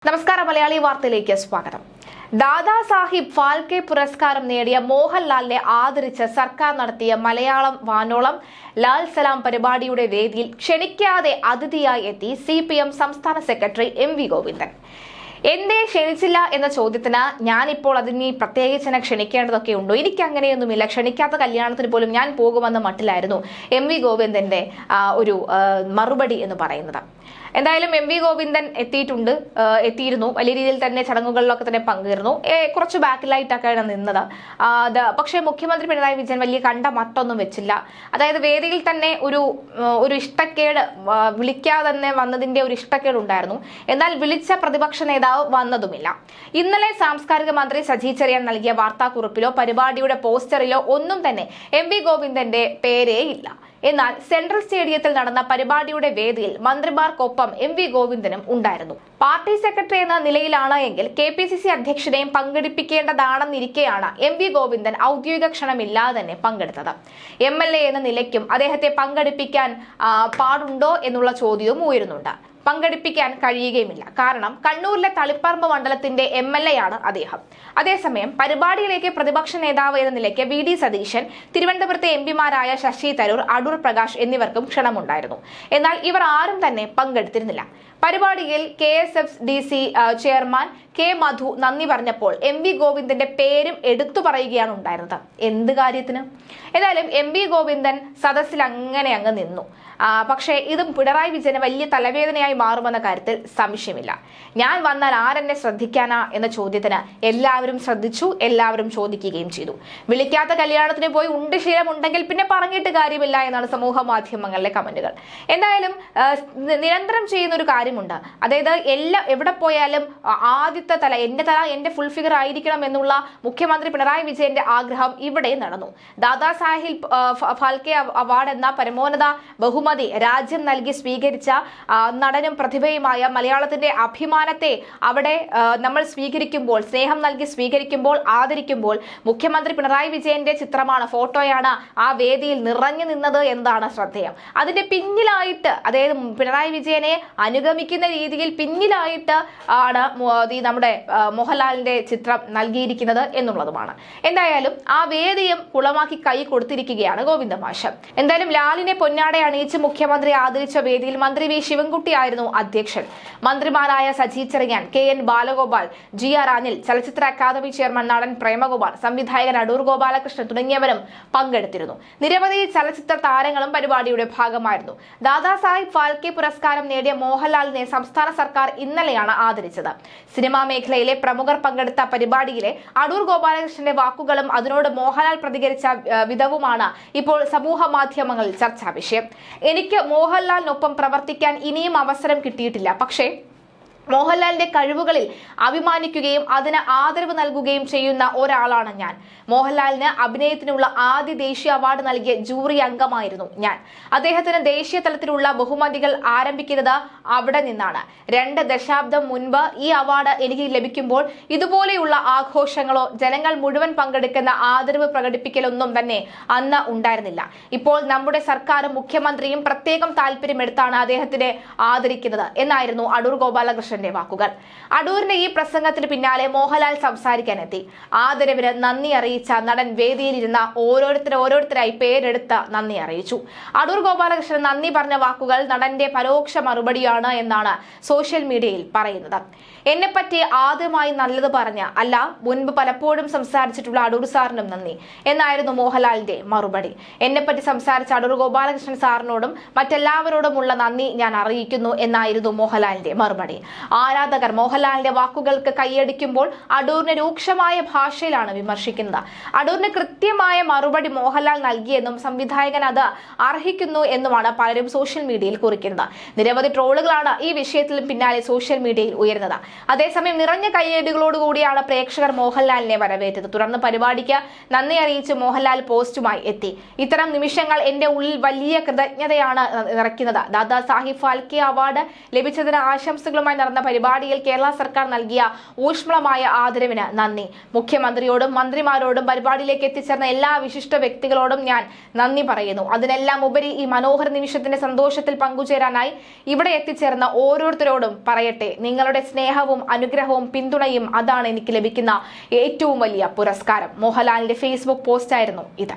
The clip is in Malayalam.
നമസ്കാരം മലയാളി വാർത്തയിലേക്ക് സ്വാഗതം. ദാദാ സാഹിബ് ഫാൽക്കെ പുരസ്കാരം നേടിയ മോഹൻലാലിനെ ആദരിച്ച് സർക്കാർ നടത്തിയ മലയാളം വാനോളം ലാൽ സലാം പരിപാടിയുടെ വേദിയിൽ ക്ഷണിക്കാതെ അതിഥിയായി എത്തി CPM സംസ്ഥാന സെക്രട്ടറി MV ഗോവിന്ദൻ. എന്തേ ക്ഷണിച്ചില്ല എന്ന ചോദ്യത്തിന് ഞാനിപ്പോൾ അതിന് പ്രത്യേകിച്ച് ക്ഷണിക്കേണ്ടതൊക്കെ ഉണ്ടോ, എനിക്ക് അങ്ങനെയൊന്നുമില്ല, ക്ഷണിക്കാത്ത കല്യാണത്തിന് പോലും ഞാൻ പോകുമെന്ന മട്ടിലായിരുന്നു MV ഗോവിന്ദന്റെ ഒരു മറുപടി എന്ന് പറയുന്നത്. എന്തായാലും MV ഗോവിന്ദൻ എത്തിയിരുന്നു. വലിയ രീതിയിൽ തന്നെ ചടങ്ങുകളിലൊക്കെ തന്നെ പങ്കേറുന്നു. കുറച്ച് ബാക്കിലായിട്ടൊക്കെയാണ് നിന്നത്. പക്ഷേ മുഖ്യമന്ത്രി പിണറായി വിജയൻ വലിയ കണ്ട മട്ടൊന്നും വെച്ചില്ല. അതായത് വേദിയിൽ തന്നെ ഒരു ഇഷ്ടക്കേട്, വിളിക്കാതെ തന്നെ വന്നതിന്റെ ഒരു ഇഷ്ടക്കേട് ഉണ്ടായിരുന്നു. എന്നാൽ വിളിച്ച പ്രതിപക്ഷ നേതാവ് വന്നതുമില്ല. ഇന്നലെ സാംസ്കാരിക മന്ത്രി സജി ചെറിയാൻ നൽകിയ വാർത്താക്കുറിപ്പിലോ പരിപാടിയുടെ പോസ്റ്ററിലോ ഒന്നും തന്നെ MV ഗോവിന്ദന്റെ പേരേ ഇല്ല. എന്നാൽ സെൻട്രൽ സ്റ്റേഡിയത്തിൽ നടന്ന പരിപാടിയുടെ വേദിയിൽ മന്ത്രിമാർക്കൊപ്പം MV ഗോവിന്ദനും ഉണ്ടായിരുന്നു. പാർട്ടി സെക്രട്ടറി എന്ന നിലയിലാണ് എങ്കിൽ KPCC അധ്യക്ഷനെയും പങ്കെടുപ്പിക്കേണ്ടതാണെന്നിരിക്കെയാണ് MV ഗോവിന്ദൻ ഔദ്യോഗിക ക്ഷണമില്ലാതെ തന്നെ പങ്കെടുത്തത്. MLA എന്ന നിലയ്ക്കും അദ്ദേഹത്തെ പങ്കെടുപ്പിക്കാൻ പാടുണ്ടോ എന്നുള്ള ചോദ്യവും ഉയരുന്നുണ്ട്. പങ്കെടുപ്പിക്കാൻ കഴിയുകയുമില്ല. കാരണം കണ്ണൂരിലെ തളിപ്പറമ്പ് മണ്ഡലത്തിന്റെ MLA ആണ് അദ്ദേഹം. അതേസമയം പരിപാടിയിലേക്ക് പ്രതിപക്ഷ നേതാവ് എന്ന നിലയ്ക്ക് VD സതീശൻ, തിരുവനന്തപുരത്തെ MPമാരായ ശശി തരൂർ, അടൂർ പ്രകാശ് എന്നിവർക്കും ക്ഷണമുണ്ടായിരുന്നു. എന്നാൽ ഇവർ ആരും തന്നെ പങ്കെടുത്തിരുന്നില്ല. പരിപാടിയിൽ KSFDC ചെയർമാൻ K മധു നന്ദി പറഞ്ഞപ്പോൾ MV ഗോവിന്ദന്റെ പേരും എടുത്തു പറയുകയാണ് ഉണ്ടായിരുന്നത്. എന്ത് കാര്യത്തിന്? ഏതായാലും MV ഗോവിന്ദൻ സദസ്സിൽ അങ്ങ് നിന്നു. പക്ഷേ ഇതും പിണറായി വിജയന് വലിയ തലവേദനയായി മാറുമെന്ന കാര്യത്തിൽ സംശയമില്ല. ഞാൻ വന്നാൽ ആരെന്നെ ശ്രദ്ധിക്കാനാ എന്ന ചോദ്യത്തിന് എല്ലാവരും ശ്രദ്ധിച്ചു, എല്ലാവരും ചോദിക്കുകയും ചെയ്തു. വിളിക്കാത്ത കല്യാണത്തിന് പോയി ശീലമുണ്ടെങ്കിൽ പിന്നെ പറഞ്ഞിട്ട് കാര്യമില്ല എന്നാണ് സമൂഹ മാധ്യമങ്ങളിലെ കമന്റുകൾ. എന്തായാലും നിരന്തരം ചെയ്യുന്ന ഒരു കാര്യമുണ്ട്. അതായത് എവിടെ പോയാലും ആദ്യത്തെ തല എന്റെ ഫുൾ ഫിഗർ ആയിരിക്കണം എന്നുള്ള മുഖ്യമന്ത്രി പിണറായി വിജയന്റെ ആഗ്രഹം ഇവിടെ നടന്നു. ദാദാ സാഹിബ് ഫാൽക്കെ അവാർഡ് എന്ന പരമോന്നത ബഹുമതി രാജ്യം നൽകി സ്വീകരിച്ച നടനും പ്രതിഭയുമായ മലയാളത്തിന്റെ അഭിമാനത്തെ അവിടെ നമ്മൾ സ്വീകരിക്കുമ്പോൾ, സ്നേഹം നൽകി സ്വീകരിക്കുമ്പോൾ, ആദരിക്കുമ്പോൾ മുഖ്യമന്ത്രി പിണറായി വിജയന്റെ ചിത്രമാണ്, ഫോട്ടോയാണ് ആ വേദിയിൽ നിറഞ്ഞു നിന്നത് എന്നതാണ് ശ്രദ്ധേയം. അതിന്റെ പിന്നിലായിട്ട്, അതായത് പിണറായി വിജയനെ അനുഗമിക്കുന്ന രീതിയിൽ പിന്നിലായിട്ട് ആണ് നമ്മുടെ മോഹൻലാലിന്റെ ചിത്രം നൽകിയിരിക്കുന്നത് എന്നുള്ളതുമാണ്. എന്തായാലും ആ വേദിയും കുളമാക്കി കൈ കൊടുത്തിരിക്കുകയാണ് ഗോവിന്ദ മാഷ്. എന്തായാലും ലാലിനെ പൊന്നാടെ അണിയിച്ച് മുഖ്യമന്ത്രി ആദരിച്ച വേദിയിൽ മന്ത്രി V ശിവൻകുട്ടി ആയിരുന്നു അധ്യക്ഷൻ. മന്ത്രിമാരായ സജി ചെറിയാൻ, KN ബാലഗോപാൽ, GR അനിൽ, ചലച്ചിത്ര അക്കാദമി ചെയർമാൻ നടൻ പ്രേമകുമാർ, സംവിധായകൻ അടൂർ ഗോപാലകൃഷ്ണൻ തുടങ്ങിയവരും പങ്കെടുത്തിരുന്നു. നിരവധി ചലച്ചിത്ര താരങ്ങളും പരിപാടിയുടെ ഭാഗമായിരുന്നു. ദാദാ സാഹിബ് ഫാൽക്കെ പുരസ്കാരം നേടിയ മോഹൻലാലിനെ സംസ്ഥാന സർക്കാർ ഇന്നലെയാണ് ആദരിച്ചത്. സിനിമാ മേഖലയിലെ പ്രമുഖർ പങ്കെടുത്ത പരിപാടിയിലെ അടൂർ ഗോപാലകൃഷ്ണന്റെ വാക്കുകളും അതിനോട് മോഹൻലാൽ പ്രതികരിച്ച വിധവുമാണ് ഇപ്പോൾ സമൂഹ മാധ്യമങ്ങളിൽ ചർച്ചാ വിഷയം. എനിക്ക് മോഹൻലാലിനൊപ്പം പ്രവർത്തിക്കാൻ ഇനിയും അവസരം കിട്ടിയിട്ടില്ല. പക്ഷേ മോഹൻലാലിന്റെ കഴിവുകളിൽ അഭിമാനിക്കുകയും അതിന് ആദരവ് നൽകുകയും ചെയ്യുന്ന ഒരാളാണ് ഞാൻ. മോഹൻലാലിന് അഭിനയത്തിനുള്ള ആദ്യ ദേശീയ അവാർഡ് നൽകിയ ജൂറി അംഗമായിരുന്നു ഞാൻ. അദ്ദേഹത്തിന് ദേശീയ തലത്തിലുള്ള ബഹുമതികൾ ആരംഭിക്കുന്നത് അവിടെ നിന്നാണ്. 2 ദശാബ്ദം മുൻപ് ഈ അവാർഡ് എനിക്ക് ലഭിക്കുമ്പോൾ ഇതുപോലെയുള്ള ആഘോഷങ്ങളോ ജനങ്ങൾ മുഴുവൻ പങ്കെടുക്കുന്ന ആദരവ് പ്രകടിപ്പിക്കലൊന്നും തന്നെ അന്ന് ഉണ്ടായിരുന്നില്ല. ഇപ്പോൾ നമ്മുടെ സർക്കാരും മുഖ്യമന്ത്രിയും പ്രത്യേകം താല്പര്യമെടുത്താണ് അദ്ദേഹത്തിനെ ആദരിക്കുന്നത് എന്നായിരുന്നു അടൂർ ഗോപാലകൃഷ്ണൻ വാക്കുകൾ. അടൂരിന്റെ ഈ പ്രസംഗത്തിന് പിന്നാലെ മോഹൻലാൽ സംസാരിക്കാനെത്തി. ആദരവിന് നന്ദി അറിയിച്ച നടൻ വേദിയിലിരുന്ന ഓരോരുത്തരായി പേരെടുത്ത് നന്ദി അറിയിച്ചു. അടൂർ ഗോപാലകൃഷ്ണൻ നന്ദി പറഞ്ഞ വാക്കുകൾ നടന്റെ പരോക്ഷ മറുപടിയാണ് എന്നാണ് സോഷ്യൽ മീഡിയയിൽ പറയുന്നത്. എന്നെപ്പറ്റി ആദ്യമായി നല്ലത് പറഞ്ഞ അല്ല, മുൻപ് പലപ്പോഴും സംസാരിച്ചിട്ടുള്ള അടൂർ സാറിനും നന്ദി എന്നായിരുന്നു മോഹൻലാലിന്റെ മറുപടി. എന്നെപ്പറ്റി സംസാരിച്ച അടൂർ ഗോപാലകൃഷ്ണൻ സാറിനോടും മറ്റെല്ലാവരോടുമുള്ള നന്ദി ഞാൻ അറിയിക്കുന്നു എന്നായിരുന്നു മോഹൻലാലിന്റെ മറുപടി. ആരാധകർ മോഹൻലാലിന്റെ വാക്കുകൾക്ക് കൈയടിക്കുമ്പോൾ അടൂരിനെ രൂക്ഷമായ ഭാഷയിലാണ് വിമർശിക്കുന്നത്. അടൂരിന് കൃത്യമായ മറുപടി മോഹൻലാൽ നൽകിയെന്നും സംവിധായകൻ അത് അർഹിക്കുന്നു എന്നുമാണ് പലരും സോഷ്യൽ മീഡിയയിൽ കുറിക്കുന്നത്. നിരവധി ട്രോളുകളാണ് ഈ വിഷയത്തിലും പിന്നാലെ സോഷ്യൽ മീഡിയയിൽ ഉയർന്നത്. അതേസമയം നിറഞ്ഞ കൈയടികളോടുകൂടിയാണ് പ്രേക്ഷകർ മോഹൻലാലിനെ വരവേറ്റത്. തുടർന്ന് പരിപാടിക്ക് നന്ദി അറിയിച്ച് മോഹൻലാൽ പോസ്റ്റുമായി എത്തി. ഇത്തരം നിമിഷങ്ങൾ എന്റെ ഉള്ളിൽ വലിയ കൃതജ്ഞതയാണ് നിറയ്ക്കുന്നത്. ദാദാ സാഹിബ് ഫാൽക്കെ അവാർഡ് ലഭിച്ചതിന് ആശംസകളുമായി നടന്ന പരിപാടിയിൽ കേരള സർക്കാർ നൽകിയ ഊഷ്മളമായ ആദരവിന് നന്ദി. മുഖ്യമന്ത്രിയോടും മന്ത്രിമാരോടും പരിപാടിയിലേക്ക് എത്തിച്ചേർന്ന എല്ലാ വിശിഷ്ട വ്യക്തികളോടും ഞാൻ നന്ദി പറയുന്നു. അതിനെല്ലാം ഉപരി ഈ മനോഹര നിമിഷത്തിന്റെ സന്തോഷത്തിൽ പങ്കുചേരാനായി ഇവിടെ എത്തിച്ചേർന്ന ഓരോരുത്തരോടും പറയട്ടെ, നിങ്ങളുടെ സ്നേഹം സ്നേഹവും അനുഗ്രഹവും പിന്തുണയും അതാണ് എനിക്ക് ലഭിക്കുന്ന ഏറ്റവും വലിയ പുരസ്കാരം. മോഹൻലാലിന്റെ ഫേസ്ബുക്ക് പോസ്റ്റായിരുന്നു ഇത്.